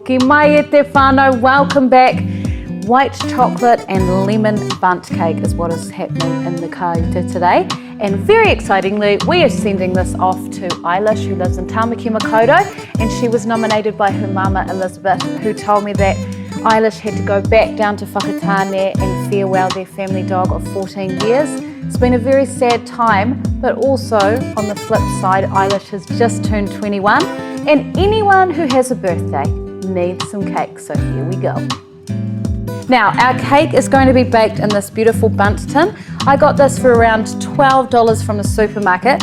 Ki mai e te whānau, welcome back. White chocolate and lemon bundt cake is what is happening in the Kaiwhakatū today. And very excitingly, we are sending this off to Eilish, who lives in Tāmaki Makaurau, and she was nominated by her mama Elizabeth, who told me that Eilish had to go back down to Whakatāne and farewell their family dog of 14 years. It's been a very sad time, but also on the flip side, Eilish has just turned 21, and anyone who has a birthday needs some cake, so here we go. Now, our cake is going to be baked in this beautiful Bundt tin. I got this for around $12 from the supermarket.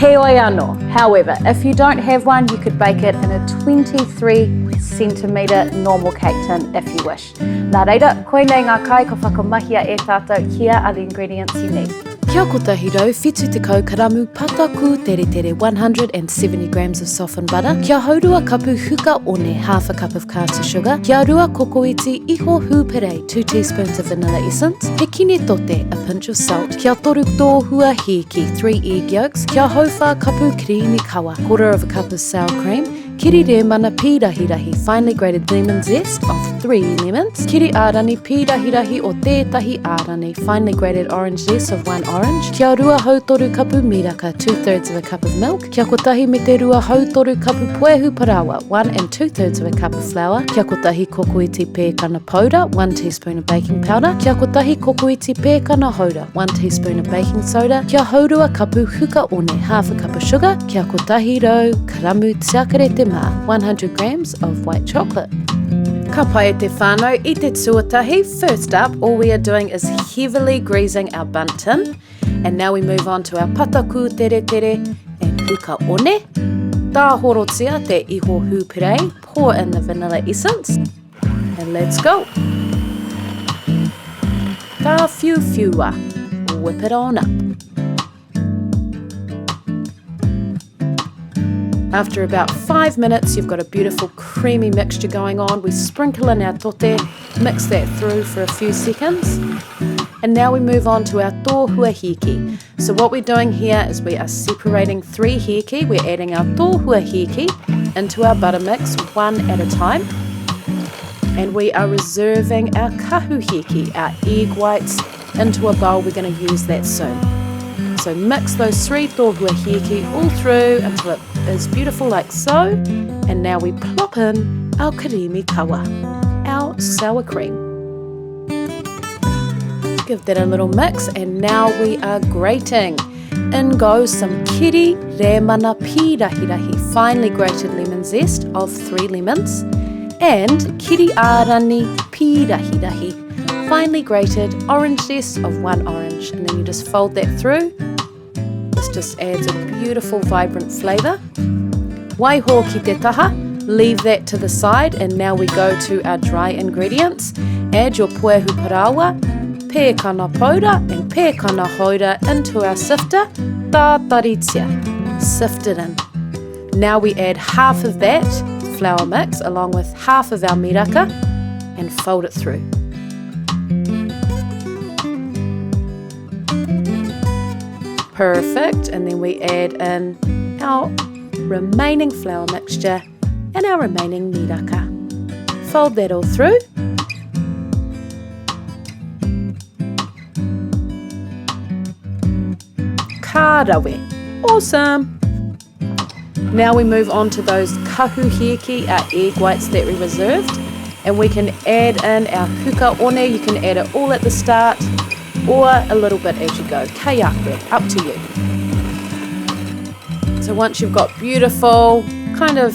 He oi anō. However, if you don't have one, you could bake it in a 23 centimetre normal cake tin if you wish. Nā reira, koe nei ngā kai ko whakamahia e tātou. Here are the ingredients you need. Kia kotahi rau, whitu tekau karamu pata ku tere tere 170 grams of softened butter. Kia haurua kapu huka one, half a cup of caster sugar. Kia rua kokoiti iho hūpere, 2 teaspoons of vanilla essence. He kine tote, a pinch of salt. Kia toru tōhua hiki, 3 egg yolks. Kia hauwha kapu kirimi kawa, quarter of a cup of sour cream. Kiri re mana pīrahirahi, finely grated lemon zest of 3 lemons. Kiri ārani pīrahirahi o tētahi ārani, finely grated orange zest of 1 orange. Kia rua hautoru kapu miraka, 2/3 of a cup of milk. Kia kotahi me te rua hautoru kapu puehu parawa, 1 2/3 of a cup of flour. Kia kotahi kokoiti pēkana powder, 1 teaspoon of baking powder. Kia kotahi kokoiti pēkana hauda, 1 teaspoon of baking soda. Kia haurua kapu huka one, half a cup of sugar. Kia kotahi rau karamu tiakarete 100 grams of white chocolate. Ka pai e te whānau i te tuatahi. First up, all we are doing is heavily greasing our Bundt tin. And now we move on to our pataku tere tere and huka one. Tā horotia te iho hūpere, pour in the vanilla essence. And let's go. Ka whiua, whip it on up. After about 5 minutes, you've got a beautiful creamy mixture going on. We sprinkle in our tote, mix that through for a few seconds. And now we move on to our tōhua hiki. So what we're doing here is we are separating 3 hiki. We're adding our tōhua hiki into our butter mix one at a time. And we are reserving our kahu hiki, our egg whites, into a bowl. We're going to use that soon. So mix those 3 tōhua hiki all through until it is beautiful like so. And now we plop in our kirimi kawa, our sour cream. Give that a little mix, and now we are grating. In goes some kiri remana pīrahirahi, finely grated lemon zest of 3 lemons, and kiri ārani pīrahirahi, finely grated orange zest of 1 orange. And then you just fold that through. This just adds a beautiful, vibrant flavour. Waiho ki te taha, leave that to the side, and now we go to our dry ingredients. Add your puehu parawa, pēkana powder and pēkana hauda into our sifter. Tā taritia, sift it in. Now we add half of that flour mix along with half of our miraka and fold it through. Perfect, and then we add in our remaining flour mixture and our remaining miraka. Fold that all through. Kārawe. Awesome. Now we move on to those kahu hiki, our egg whites that we reserved, and we can add in our huka one. You can add it all at the start or a little bit as you go. Kaiaku, up to you. So once you've got beautiful kind of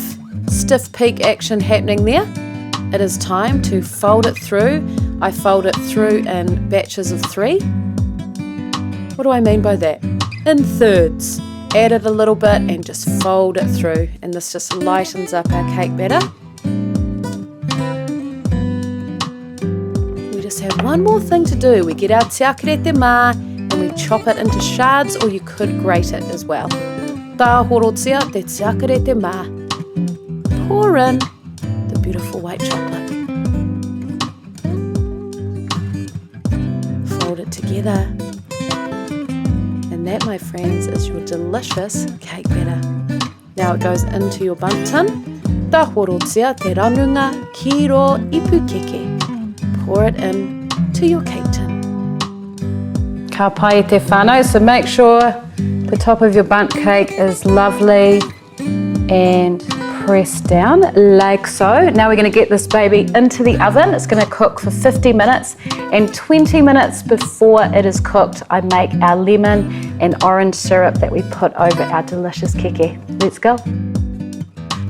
stiff peak action happening there, it is time to fold it through. I fold it through in batches of 3. What do I mean by that? In thirds. Add it a little bit and just fold it through, and this just lightens up our cake batter. We just have one more thing to do. We get our tiakarete mā and we chop it into shards, or you could grate it as well. Tā horotia te tiakarete mā. Pour in the beautiful white chocolate. Fold it together. And that, my friends, is your delicious cake batter. Now it goes into your Bundt tin. Tā horotia te ranunga ki ro ipu keke. Pour it in to your cake tin. Ka pai te whānau, so make sure the top of your bundt cake is lovely and pressed down like so. Now we're going to get this baby into the oven. It's going to cook for 50 minutes, and 20 minutes before it is cooked, I make our lemon and orange syrup that we put over our delicious keke. Let's go.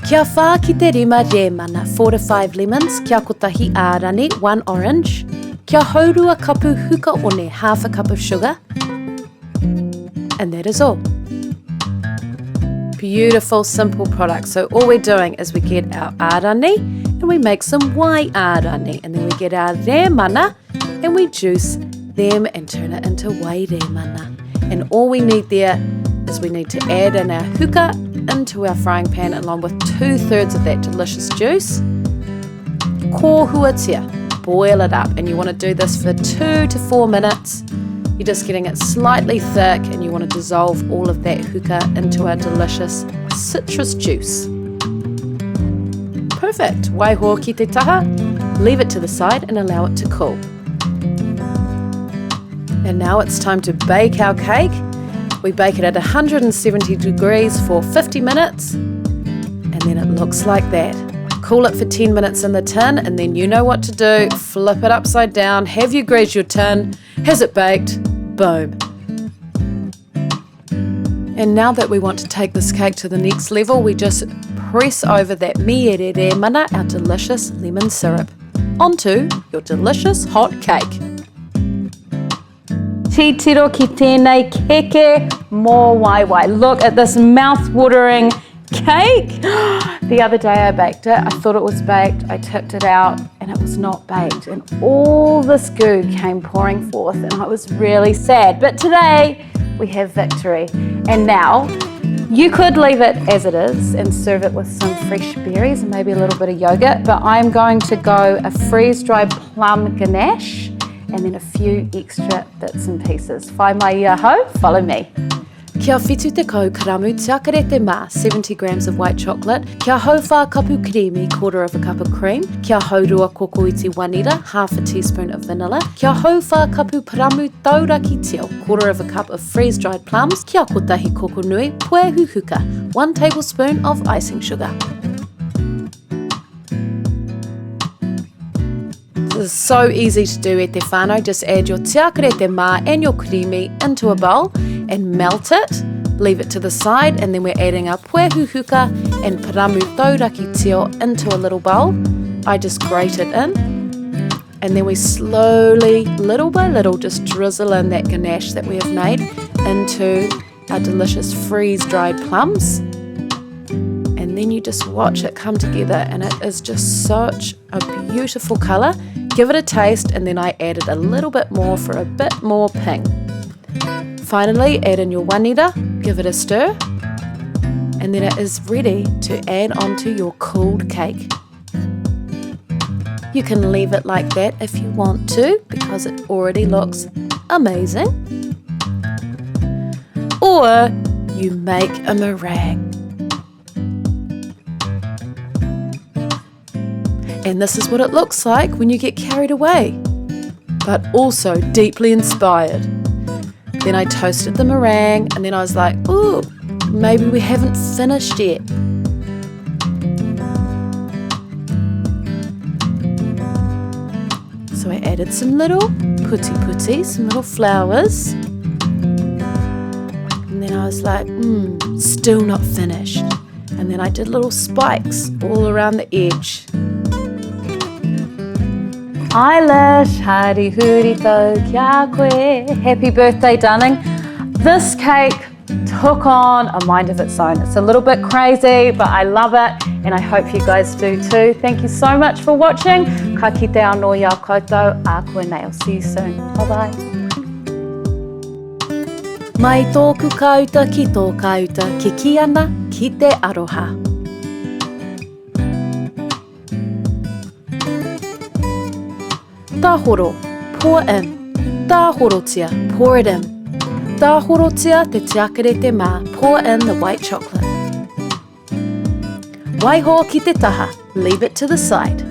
Kia whā ki te rima re mana, 4 to 5 lemons, kia kotahi ārani, 1 orange, kia haurua kapu huka one, half a cup of sugar, and that is all. Beautiful, simple product. So all we're doing is we get our ārani and we make some wai ārani, and then we get our re mana and we juice them and turn it into wai re mana. And all we need there is we need to add in our huka into our frying pan along with 2/3 of that delicious juice. Kōhuatia, boil it up, and you want to do this for 2 to 4 minutes. You're just getting it slightly thick, and you want to dissolve all of that huka into our delicious citrus juice. Perfect. Waiho ki te taha. Leave it to the side and allow it to cool. And now it's time to bake our cake. We bake it at 170 degrees for 50 minutes, and then it looks like that. Cool it for 10 minutes in the tin, and then you know what to do. Flip it upside down, have you grease your tin. Has it baked? Boom. And now that we want to take this cake to the next level, we just press over that mierere mana, our delicious lemon syrup, onto your delicious hot cake. Ti tiro ki tēnei keke mō waiwai. Look at this mouth-watering cake. The other day I baked it. I thought it was baked. I tipped it out and it was not baked. And all this goo came pouring forth and I was really sad. But today we have victory. And now you could leave it as it is and serve it with some fresh berries and maybe a little bit of yogurt. But I'm going to go a freeze-dried plum ganache and then a few extra bits and pieces. Whai mai ia hau, follow me. Kia whitu te kau karamu tiakare te mā, 70 grams of white chocolate. Kia hau whākapu creamy, 1/4 cup of cream. Kia haurua kokoiti wanira, 1/2 teaspoon of vanilla. Kia hau whākapu paramu tauraki teo, 1/4 cup of freeze-dried plums. Kia kotahi koko nui, puehu huka, 1 tablespoon of icing sugar. This is so easy to do e te whānau. Just add your tiakare te mā and your creamy into a bowl and melt it. Leave it to the side, and then we're adding our puehu huka and paramu tauraki teo into a little bowl. I just grate it in, and then we slowly, little by little, just drizzle in that ganache that we have made into our delicious freeze-dried plums. And then you just watch it come together, and it is just such a beautiful colour. Give it a taste, and then I added a little bit more for a bit more pink. Finally, add in your wanira, give it a stir, and then it is ready to add onto your cooled cake. You can leave it like that if you want to, because it already looks amazing. Or you make a meringue. And this is what it looks like when you get carried away, but also deeply inspired. Then I toasted the meringue, and then I was like, ooh, maybe we haven't finished yet. So I added some little puti, some little flowers. And then I was like, still not finished. And then I did little spikes all around the edge. Eilish, hari huri tau kia koe. Happy birthday, darling. This cake took on a mind of its own. It's a little bit crazy, but I love it, and I hope you guys do too. Thank you so much for watching. Ka kite anō ia koutou, a koe nei. I'll see you soon. Bye-bye. Mai tōku kauta ki tō kauta, ke ki ana ki te aroha. Tāhoro, pour in. Tāhorotia, pour it in. Tāhorotia te tiakare te mā, pour in the white chocolate. waiho ki te taha, leave it to the side.